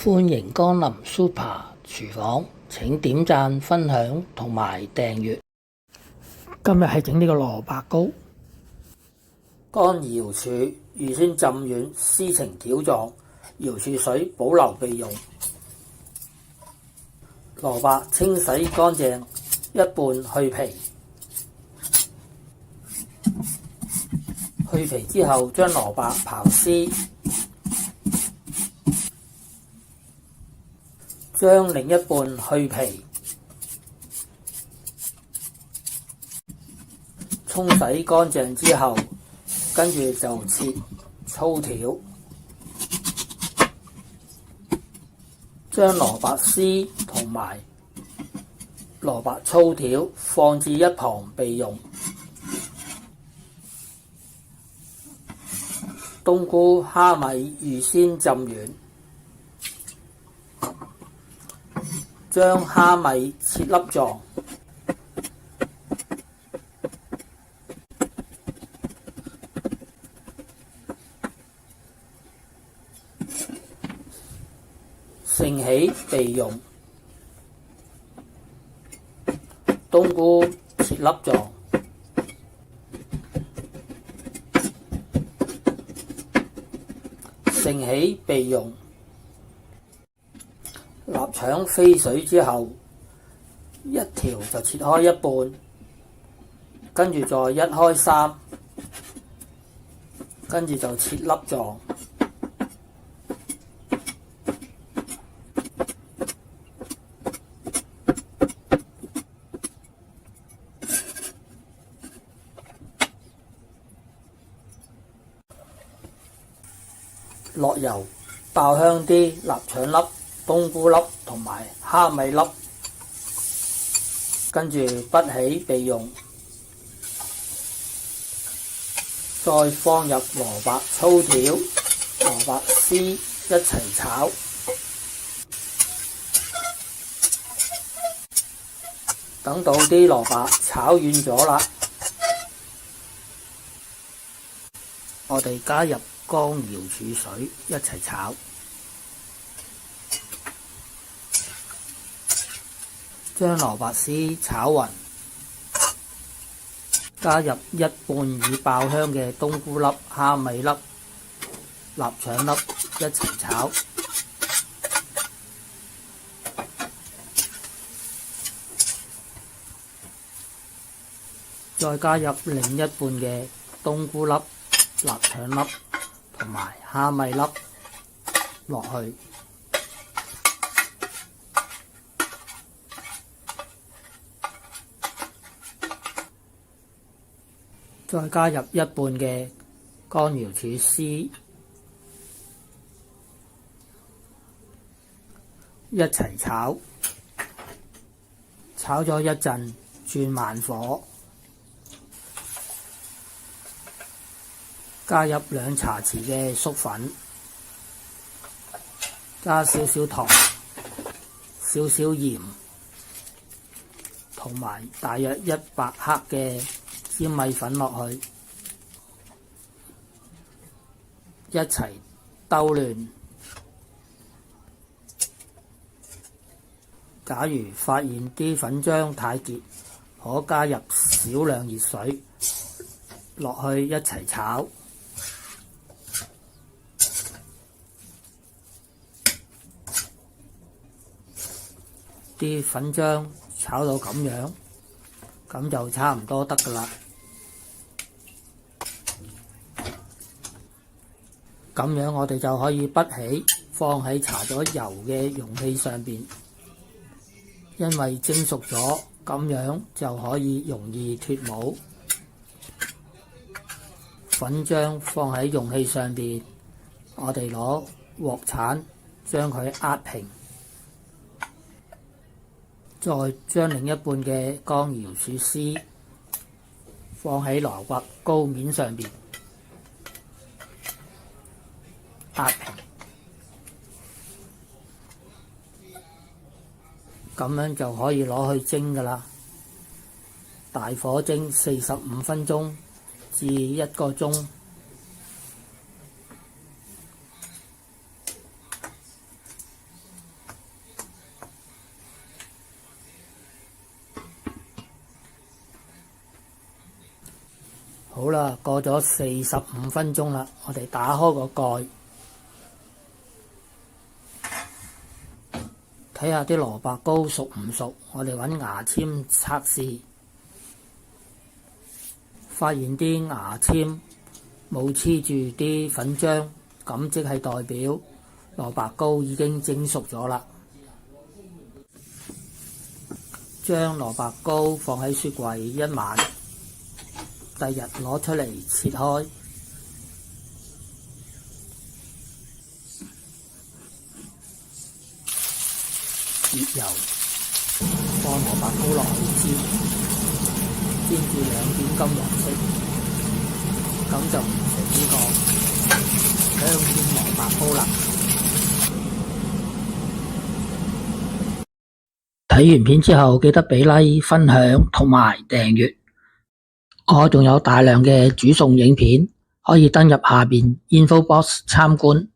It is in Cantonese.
歡迎光臨 Super 廚房，請點讚、分享同埋訂閱。今日係整呢個蘿蔔糕，乾瑤柱預先浸軟，撕成條狀，瑤柱水保留備用。蘿蔔清洗乾淨，一半去皮。去皮之後，將蘿蔔刨絲，將另一半去皮，沖洗乾淨之後，跟住就切粗條，將蘿蔔絲同埋蘿蔔粗條放置一旁備用。冬菇、蝦米預先浸軟，將蝦米切粒狀，盛起備用。冬菇切粒狀，盛起備用。臘腸飛水之後，一條就切開一半，跟住再一開三，跟住就切粒狀。落油爆香啲臘腸粒、冬菇粒同埋蝦米粒，跟住畢起備用。再放入蘿蔔粗條、蘿蔔絲一齊炒，等到啲蘿蔔炒軟咗啦，我哋加入乾瑤柱水一齊炒，將蘿蔔絲炒勻，加入一半已爆香嘅冬菇粒、蝦米粒、臘腸粒一齊炒，再加入另一半嘅冬菇粒、臘腸粒同埋蝦米粒落去，再加入一半嘅乾瑤柱絲一齊炒，炒咗一陣，轉慢火，加入2茶匙嘅粟粉，加少少糖、少少鹽，同埋大約100克嘅粘米粉落去，一齊兜亂。假如發現啲粉漿太結，可加入少量熱水落去一齊炒。啲粉漿炒到咁樣，咁就差唔多得㗎啦。咁樣我哋就可以畢起，放喺搽咗油嘅容器上邊，因為蒸熟咗，咁樣就可以容易脫模。粉漿放喺容器上邊，我哋攞鑊鏟將佢壓平，再將另一半嘅乾瑤柱絲放喺蘿蔔糕面上邊壓平，咁樣就可以攞去蒸㗎啦。大火蒸45分鐘至1個鐘。好啦，過咗45分鐘啦，我哋打開個蓋，睇下啲蘿蔔糕熟唔熟。我哋揾牙籤測試，發現啲牙籤冇黐住啲粉漿，咁即係代表蘿蔔糕已經蒸熟咗啦。將蘿蔔糕放喺雪櫃一晚，第日攞出嚟切開，熱油，放蘿蔔糕落去煎，煎至兩點金黃色，咁就完成呢個香煎蘿蔔糕啦。睇完片之後記得俾 like、分享同埋訂閱。我仲有大量嘅煮餸影片，可以登入下邊 info box 參觀。